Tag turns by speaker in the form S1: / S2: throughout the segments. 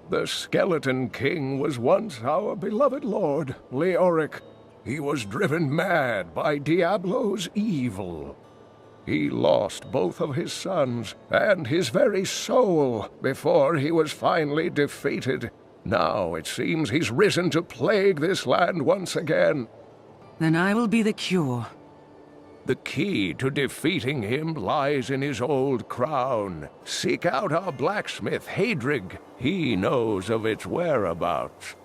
S1: The Skeleton King was once our beloved lord, Leoric. He was driven mad by Diablo's evil. He lost both of his sons and his very soul before he was finally defeated. Now it seems he's risen to plague this land once again.
S2: Then I will be the cure.
S1: The key to defeating him lies in his old crown. Seek out our blacksmith, Hadrig. He knows of its whereabouts.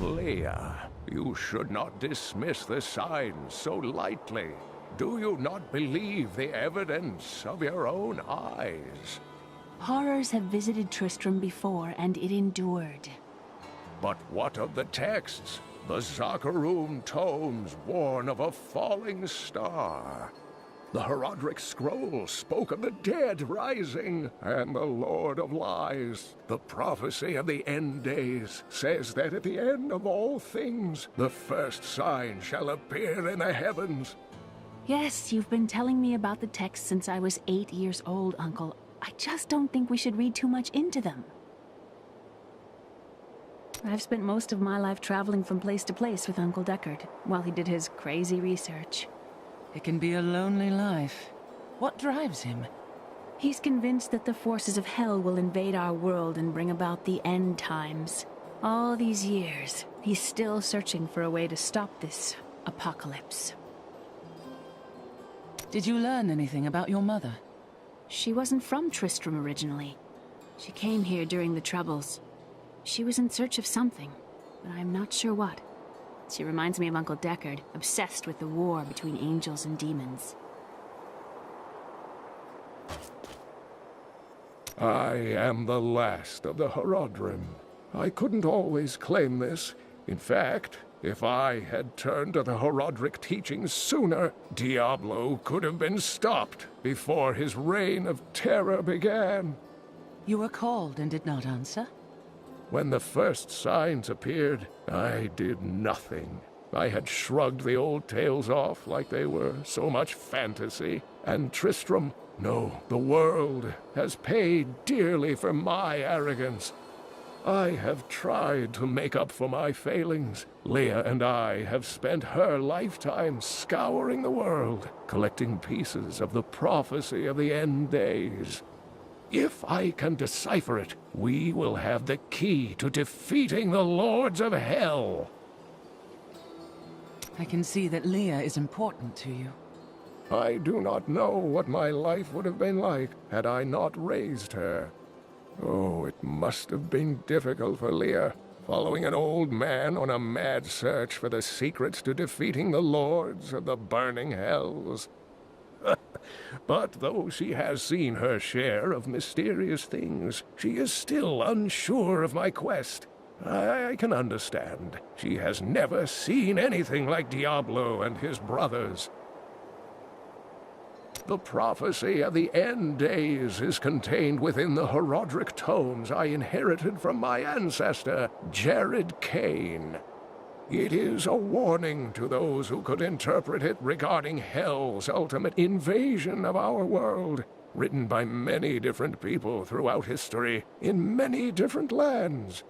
S1: Leah, you should not dismiss the signs so lightly. Do you not believe the evidence of your own eyes?
S3: Horrors have visited Tristram before, and it endured.
S1: But what of the texts? The Zakarum tomes warn of a falling star. The Herodric scroll spoke of the dead rising, and the Lord of Lies, the prophecy of the end days, says that at the end of all things, the first sign shall appear in the heavens.
S3: Yes, you've been telling me about the texts since I was 8 years old, Uncle. I just don't think we should read too much into them. I've spent most of my life traveling from place to place with Uncle Deckard, while he did his crazy research.
S2: It can be a lonely life. What drives him?
S3: He's convinced that the forces of hell will invade our world and bring about the end times. All these years, he's still searching for a way to stop this apocalypse.
S2: Did you learn anything about your mother?
S3: She wasn't from Tristram originally. She came here during the Troubles. She was in search of something, but I'm not sure what. She reminds me of Uncle Deckard, obsessed with the war between angels and demons.
S1: I am the last of the Herodrim. I couldn't always claim this. In fact, if I had turned to the Herodric teachings sooner, Diablo could have been stopped before his reign of terror began.
S2: You were called and did not answer?
S1: When the first signs appeared, I did nothing. I had shrugged the old tales off like they were so much fantasy. And Tristram, no, the world, has paid dearly for my arrogance. I have tried to make up for my failings. Leah and I have spent her lifetime scouring the world, collecting pieces of the prophecy of the end days. If I can decipher it, we will have the key to defeating the Lords of Hell.
S2: I can see that Leah is important to you.
S1: I do not know what my life would have been like had I not raised her. Oh, it must have been difficult for Leah, following an old man on a mad search for the secrets to defeating the Lords of the burning hells. But though she has seen her share of mysterious things, she is still unsure of my quest. I can understand. She has never seen anything like Diablo and his brothers. The prophecy of the end days is contained within the Herodric tomes I inherited from my ancestor, Jared Kane. It is a warning to those who could interpret it regarding Hell's ultimate invasion of our world, written by many different people throughout history, in many different lands.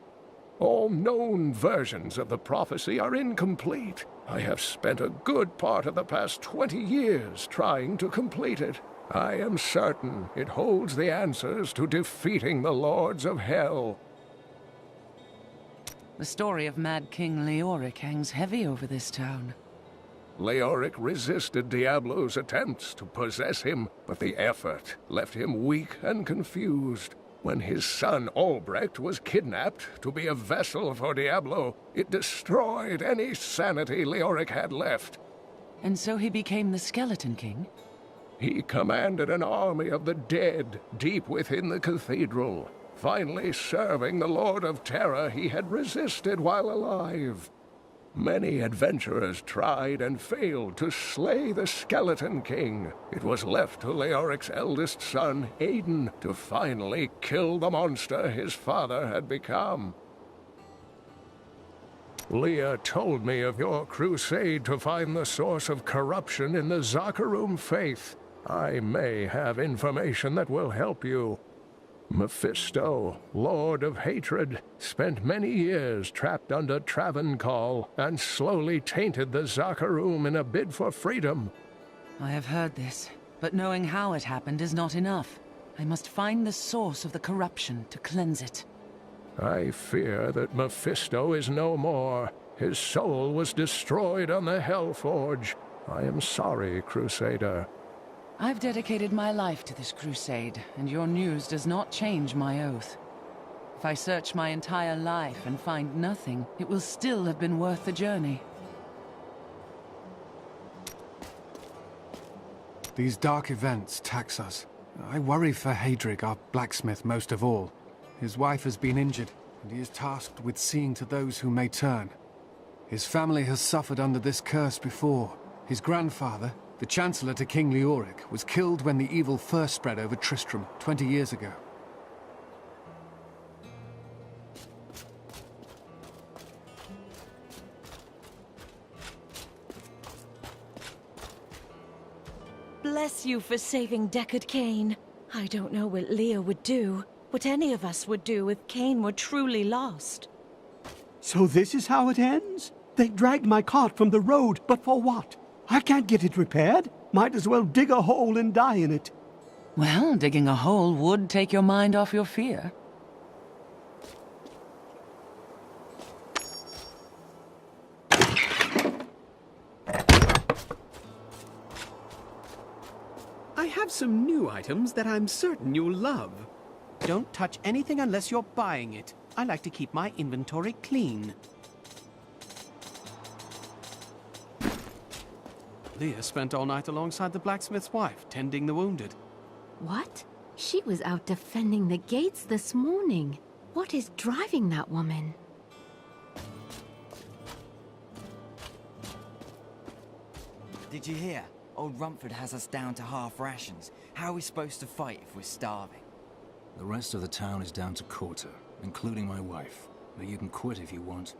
S1: All known versions of the prophecy are incomplete. I have spent a good part of the past 20 years trying to complete it. I am certain it holds the answers to defeating the Lords of Hell.
S2: The story of Mad King Leoric hangs heavy over this town.
S1: Leoric resisted Diablo's attempts to possess him, but the effort left him weak and confused. When his son Albrecht was kidnapped to be a vessel for Diablo, it destroyed any sanity Leoric had left.
S2: And so he became the Skeleton King?
S1: He commanded an army of the dead deep within the cathedral, finally serving the Lord of Terror he had resisted while alive. Many adventurers tried and failed to slay the Skeleton King. It was left to Leoric's eldest son, Aiden, to finally kill the monster his father had become. Leah told me of your crusade to find the source of corruption in the Zakarum faith. I may have information that will help you. Mephisto, Lord of Hatred, spent many years trapped under Travancore and slowly tainted the Zakarum in a bid for freedom.
S2: I have heard this, but knowing how it happened is not enough. I must find the source of the corruption to cleanse it.
S1: I fear that Mephisto is no more. His soul was destroyed on the Hellforge. I am sorry, Crusader.
S2: I've dedicated my life to this crusade, and your news does not change my oath. If I search my entire life and find nothing, it will still have been worth the journey.
S4: These dark events tax us. I worry for Hadrig, our blacksmith, most of all. His wife has been injured, and he is tasked with seeing to those who may turn. His family has suffered under this curse before. His grandfather, the Chancellor to King Leoric, was killed when the evil first spread over Tristram 20 years ago.
S5: Bless you for saving Deckard Cain. I don't know what Leah would do, what any of us would do if Cain were truly lost.
S6: So this is how it ends? They dragged my cart from the road, but for what? I can't get it repaired. Might as well dig a hole and die in it.
S2: Well, digging a hole would take your mind off your fear.
S7: I have some new items that I'm certain you'll love. Don't touch anything unless you're buying it. I like to keep my inventory clean. Leah spent all night alongside the blacksmith's wife, tending the wounded.
S3: What? She was out defending the gates this morning. What is driving that woman?
S8: Did you hear? Old Rumford has us down to half rations. How are we supposed to fight if we're starving?
S9: The rest of the town is down to quarter, including my wife. But you can quit if you want.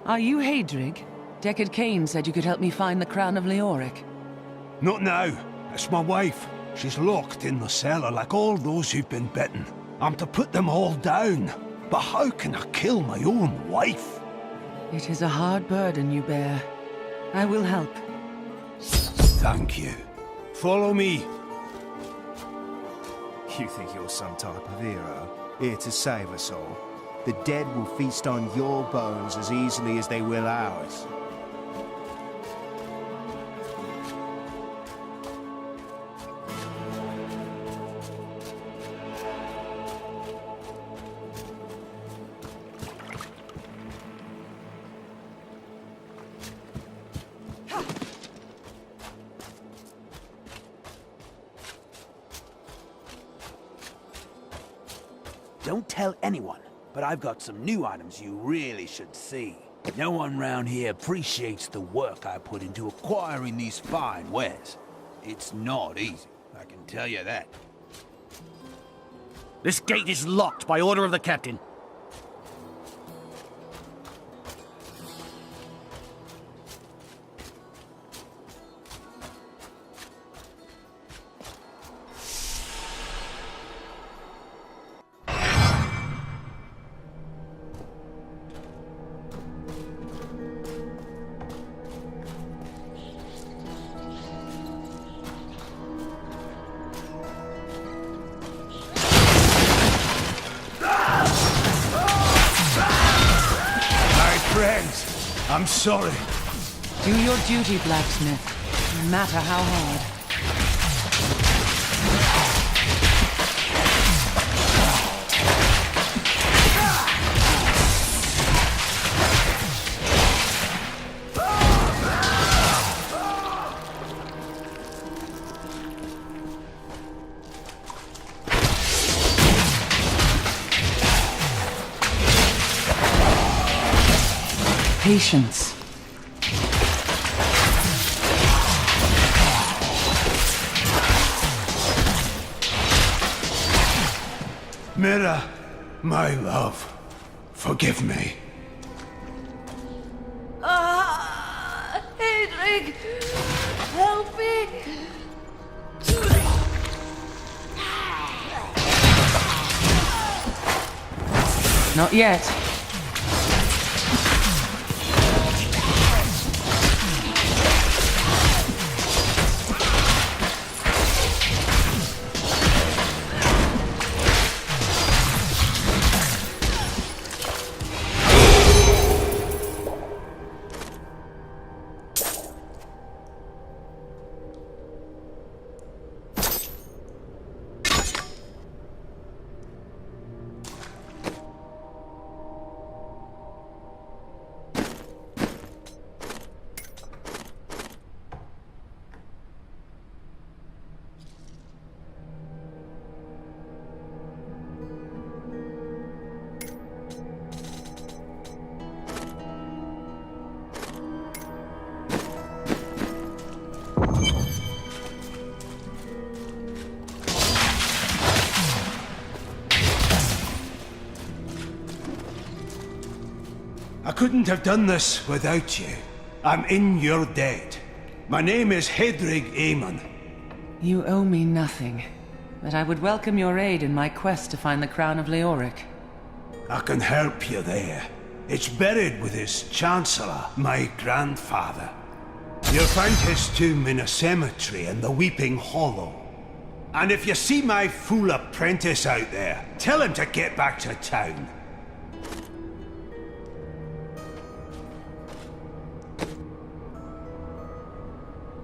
S2: Are you Hadrig? Deckard Cain said you could help me find the crown of Leoric.
S10: Not now. It's my wife. She's locked in the cellar like all those who've been bitten. I'm to put them all down. But how can I kill my own wife?
S2: It is a hard burden you bear. I will help.
S10: Thank you. Follow me.
S11: You think you're some type of hero, here to save us all? The dead will feast on your bones as easily as they will ours.
S12: Don't tell anyone, but I've got some new items you really should see. No one round here appreciates the work I put into acquiring these fine wares. It's not easy, I can tell you that.
S13: This gate is locked by order of the captain.
S10: I'm sorry.
S2: Do your duty, blacksmith, no matter how hard. Patience.
S10: Mira, my love, forgive me.
S5: Hedrig! Help me!
S2: Not yet.
S10: I couldn't have done this without you. I'm in your debt. My name is Hedrig Aemon.
S2: You owe me nothing, but I would welcome your aid in my quest to find the crown of Leoric.
S10: I can help you there. It's buried with his Chancellor, my grandfather. You'll find his tomb in a cemetery in the Weeping Hollow. And if you see my fool apprentice out there, tell him to get back to town.